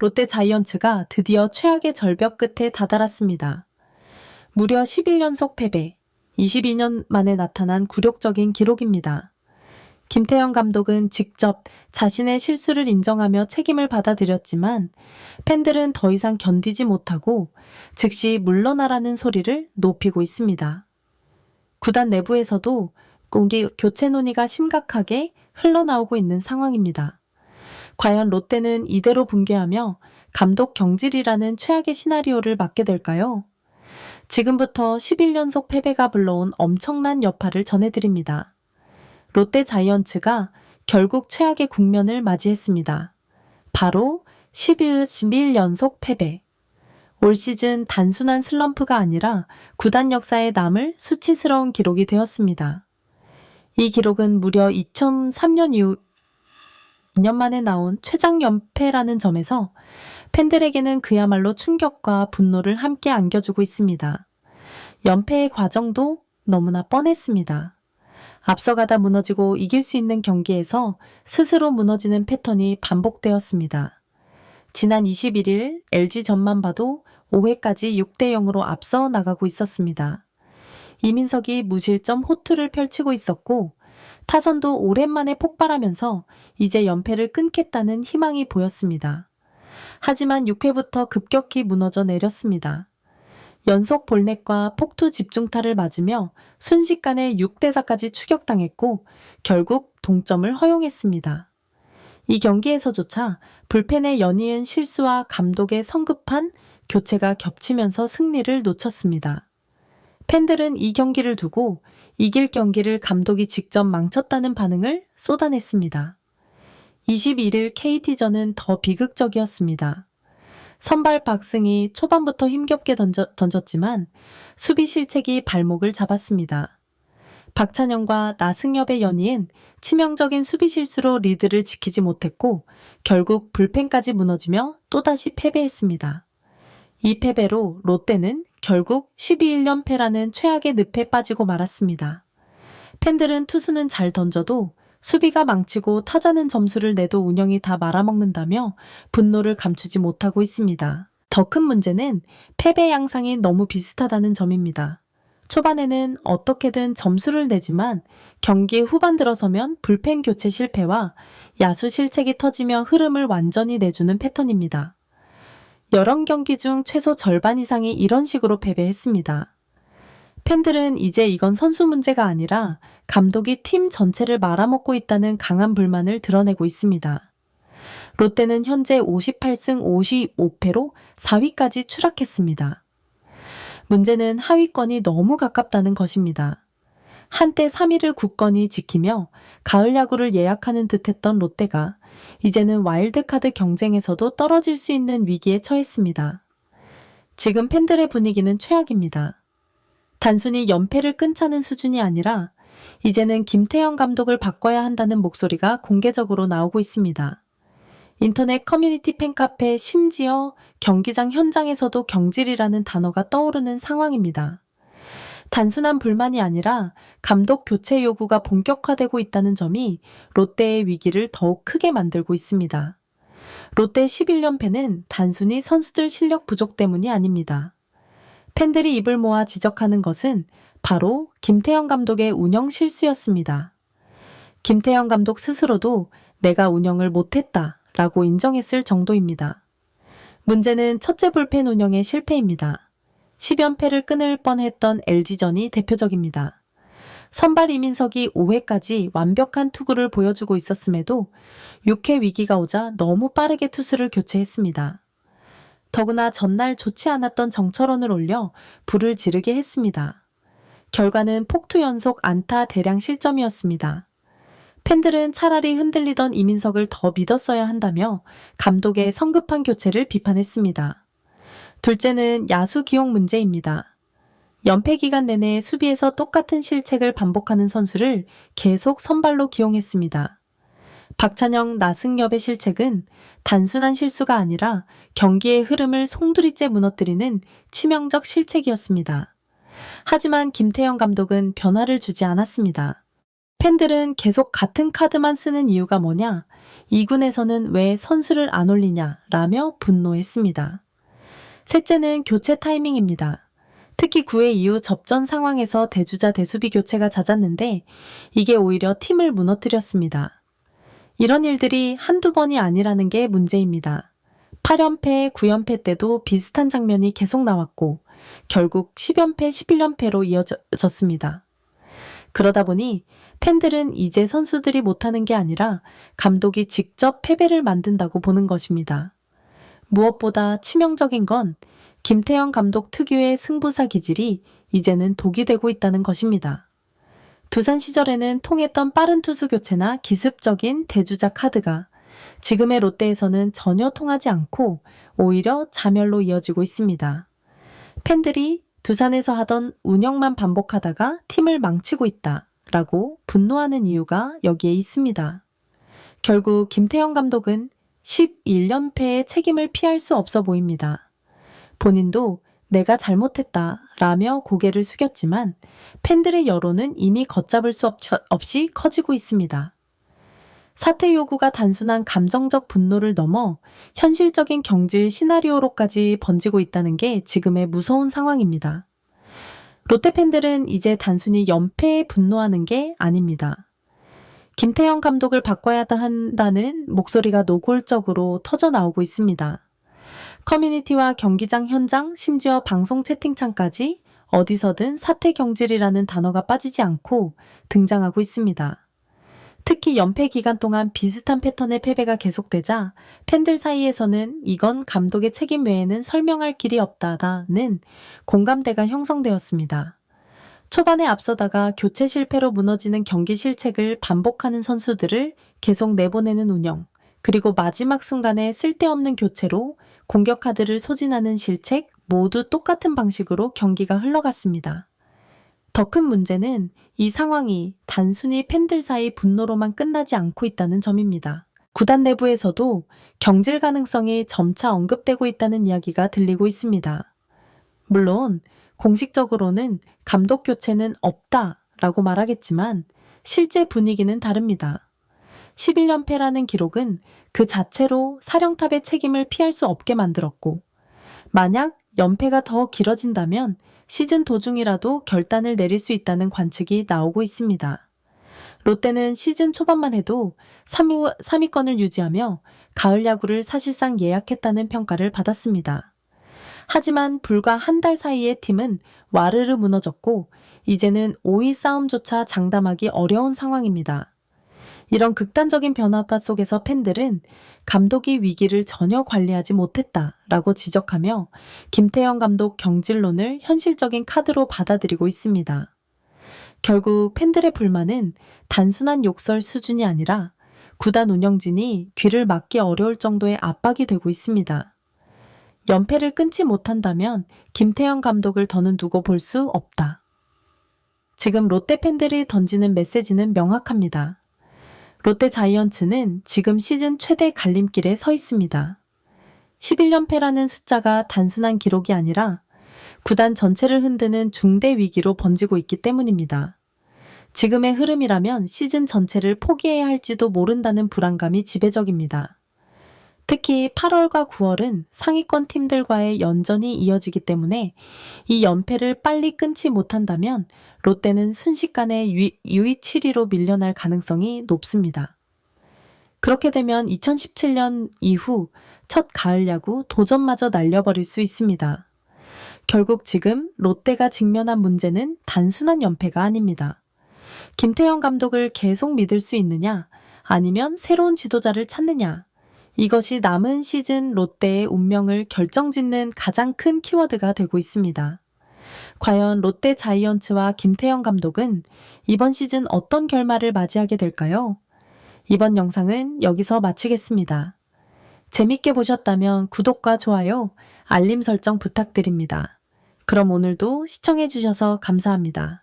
롯데 자이언츠가 드디어 최악의 절벽 끝에 다다랐습니다. 무려 11연속 패배, 22년 만에 나타난 굴욕적인 기록입니다. 김태형 감독은 직접 자신의 실수를 인정하며 책임을 받아들였지만 팬들은 더 이상 견디지 못하고 즉시 물러나라는 소리를 높이고 있습니다. 구단 내부에서도 교체 논의가 심각하게 흘러나오고 있는 상황입니다. 과연 롯데는 이대로 붕괴하며 감독 경질이라는 최악의 시나리오를 맞게 될까요? 지금부터 11연속 패배가 불러온 엄청난 여파를 전해드립니다. 롯데 자이언츠가 결국 최악의 국면을 맞이했습니다. 바로 11연속 패배. 올 시즌 단순한 슬럼프가 아니라 구단 역사에 남을 수치스러운 기록이 되었습니다. 이 기록은 무려 2003년 이후 2년 만에 나온 최장 연패라는 점에서 팬들에게는 그야말로 충격과 분노를 함께 안겨주고 있습니다. 연패의 과정도 너무나 뻔했습니다. 앞서가다 무너지고 이길 수 있는 경기에서 스스로 무너지는 패턴이 반복되었습니다. 지난 21일 LG전만 봐도 5회까지 6대0으로 앞서 나가고 있었습니다. 이민석이 무실점 호투를 펼치고 있었고 타선도 오랜만에 폭발하면서 이제 연패를 끊겠다는 희망이 보였습니다. 하지만 6회부터 급격히 무너져 내렸습니다. 연속 볼넷과 폭투 집중타를 맞으며 순식간에 6대4까지 추격당했고 결국 동점을 허용했습니다. 이 경기에서조차 불펜의 연이은 실수와 감독의 성급한 교체가 겹치면서 승리를 놓쳤습니다. 팬들은 이 경기를 두고 이길 경기를 감독이 직접 망쳤다는 반응을 쏟아냈습니다. 21일 KT전은 더 비극적이었습니다. 선발 박승이 초반부터 힘겹게 던졌지만 수비 실책이 발목을 잡았습니다. 박찬영과 나승엽의 연이은 치명적인 수비 실수로 리드를 지키지 못했고 결국 불펜까지 무너지며 또다시 패배했습니다. 이 패배로 롯데는 결국 12연패라는 최악의 늪에 빠지고 말았습니다. 팬들은 투수는 잘 던져도 수비가 망치고 타자는 점수를 내도 운영이 다 말아먹는다며 분노를 감추지 못하고 있습니다. 더 큰 문제는 패배 양상이 너무 비슷하다는 점입니다. 초반에는 어떻게든 점수를 내지만 경기 후반 들어서면 불펜 교체 실패와 야수 실책이 터지며 흐름을 완전히 내주는 패턴입니다. 여러 경기 중 최소 절반 이상이 이런 식으로 패배했습니다. 팬들은 이제 이건 선수 문제가 아니라 감독이 팀 전체를 말아먹고 있다는 강한 불만을 드러내고 있습니다. 롯데는 현재 58승 55패로 4위까지 추락했습니다. 문제는 하위권이 너무 가깝다는 것입니다. 한때 3위를 굳건히 지키며 가을 야구를 예약하는 듯했던 롯데가 이제는 와일드카드 경쟁에서도 떨어질 수 있는 위기에 처했습니다. 지금 팬들의 분위기는 최악입니다. 단순히 연패를 끊자는 수준이 아니라 이제는 김태형 감독을 바꿔야 한다는 목소리가 공개적으로 나오고 있습니다. 인터넷 커뮤니티 팬카페 심지어 경기장 현장에서도 경질이라는 단어가 떠오르는 상황입니다. 단순한 불만이 아니라 감독 교체 요구가 본격화되고 있다는 점이 롯데의 위기를 더욱 크게 만들고 있습니다. 롯데 11연패는 단순히 선수들 실력 부족 때문이 아닙니다. 팬들이 입을 모아 지적하는 것은 바로 김태형 감독의 운영 실수였습니다. 김태형 감독 스스로도 내가 운영을 못했다 라고 인정했을 정도입니다. 문제는 첫째 불펜 운영의 실패입니다. 10연패를 끊을 뻔했던 LG전이 대표적입니다. 선발 이민석이 5회까지 완벽한 투구를 보여주고 있었음에도 6회 위기가 오자 너무 빠르게 투수를 교체했습니다. 더구나 전날 좋지 않았던 정철원을 올려 불을 지르게 했습니다. 결과는 폭투 연속 안타 대량 실점이었습니다. 팬들은 차라리 흔들리던 이민석을 더 믿었어야 한다며 감독의 성급한 교체를 비판했습니다. 둘째는 야수 기용 문제입니다. 연패 기간 내내 수비에서 똑같은 실책을 반복하는 선수를 계속 선발로 기용했습니다. 박찬영, 나승엽의 실책은 단순한 실수가 아니라 경기의 흐름을 송두리째 무너뜨리는 치명적 실책이었습니다. 하지만 김태형 감독은 변화를 주지 않았습니다. 팬들은 계속 같은 카드만 쓰는 이유가 뭐냐? 2군에서는 왜 선수를 안 올리냐? 라며 분노했습니다. 셋째는 교체 타이밍입니다. 특히 9회 이후 접전 상황에서 대주자 대수비 교체가 잦았는데 이게 오히려 팀을 무너뜨렸습니다. 이런 일들이 한두 번이 아니라는 게 문제입니다. 8연패, 9연패 때도 비슷한 장면이 계속 나왔고 결국 10연패, 11연패로 이어졌습니다. 그러다 보니 팬들은 이제 선수들이 못하는 게 아니라 감독이 직접 패배를 만든다고 보는 것입니다. 무엇보다 치명적인 건 김태형 감독 특유의 승부사 기질이 이제는 독이 되고 있다는 것입니다. 두산 시절에는 통했던 빠른 투수 교체나 기습적인 대주자 카드가 지금의 롯데에서는 전혀 통하지 않고 오히려 자멸로 이어지고 있습니다. 팬들이 두산에서 하던 운영만 반복하다가 팀을 망치고 있다라고 분노하는 이유가 여기에 있습니다. 결국 김태형 감독은 11연패의 책임을 피할 수 없어 보입니다. 본인도 내가 잘못했다 라며 고개를 숙였지만 팬들의 여론은 이미 걷잡을 수 없이 커지고 있습니다. 사퇴 요구가 단순한 감정적 분노를 넘어 현실적인 경질 시나리오로까지 번지고 있다는 게 지금의 무서운 상황입니다. 롯데 팬들은 이제 단순히 연패에 분노하는 게 아닙니다. 김태형 감독을 바꿔야 한다는 목소리가 노골적으로 터져나오고 있습니다. 커뮤니티와 경기장 현장, 심지어 방송 채팅창까지 어디서든 사퇴 경질이라는 단어가 빠지지 않고 등장하고 있습니다. 특히 연패 기간 동안 비슷한 패턴의 패배가 계속되자 팬들 사이에서는 이건 감독의 책임 외에는 설명할 길이 없다는 공감대가 형성되었습니다. 초반에 앞서다가 교체 실패로 무너지는 경기 실책을 반복하는 선수들을 계속 내보내는 운영, 그리고 마지막 순간에 쓸데없는 교체로 공격 카드를 소진하는 실책 모두 똑같은 방식으로 경기가 흘러갔습니다. 더 큰 문제는 이 상황이 단순히 팬들 사이 분노로만 끝나지 않고 있다는 점입니다. 구단 내부에서도 경질 가능성이 점차 언급되고 있다는 이야기가 들리고 있습니다. 물론 공식적으로는 감독 교체는 없다라고 말하겠지만 실제 분위기는 다릅니다. 11연패라는 기록은 그 자체로 사령탑의 책임을 피할 수 없게 만들었고 만약 연패가 더 길어진다면 시즌 도중이라도 결단을 내릴 수 있다는 관측이 나오고 있습니다. 롯데는 시즌 초반만 해도 3위권을 유지하며 가을 야구를 사실상 예약했다는 평가를 받았습니다. 하지만 불과 한 달 사이에 팀은 와르르 무너졌고 이제는 5위 싸움조차 장담하기 어려운 상황입니다. 이런 극단적인 변화파 속에서 팬들은 감독이 위기를 전혀 관리하지 못했다라고 지적하며 김태형 감독 경질론을 현실적인 카드로 받아들이고 있습니다. 결국 팬들의 불만은 단순한 욕설 수준이 아니라 구단 운영진이 귀를 막기 어려울 정도의 압박이 되고 있습니다. 연패를 끊지 못한다면 김태형 감독을 더는 두고 볼 수 없다. 지금 롯데 팬들이 던지는 메시지는 명확합니다. 롯데 자이언츠는 지금 시즌 최대 갈림길에 서 있습니다. 11연패라는 숫자가 단순한 기록이 아니라 구단 전체를 흔드는 중대 위기로 번지고 있기 때문입니다. 지금의 흐름이라면 시즌 전체를 포기해야 할지도 모른다는 불안감이 지배적입니다. 특히 8월과 9월은 상위권 팀들과의 연전이 이어지기 때문에 이 연패를 빨리 끊지 못한다면 롯데는 순식간에 6위 7위로 밀려날 가능성이 높습니다. 그렇게 되면 2017년 이후 첫 가을 야구 도전마저 날려버릴 수 있습니다. 결국 지금 롯데가 직면한 문제는 단순한 연패가 아닙니다. 김태형 감독을 계속 믿을 수 있느냐 아니면 새로운 지도자를 찾느냐 이것이 남은 시즌 롯데의 운명을 결정짓는 가장 큰 키워드가 되고 있습니다. 과연 롯데 자이언츠와 김태형 감독은 이번 시즌 어떤 결말을 맞이하게 될까요? 이번 영상은 여기서 마치겠습니다. 재밌게 보셨다면 구독과 좋아요, 알림 설정 부탁드립니다. 그럼 오늘도 시청해주셔서 감사합니다.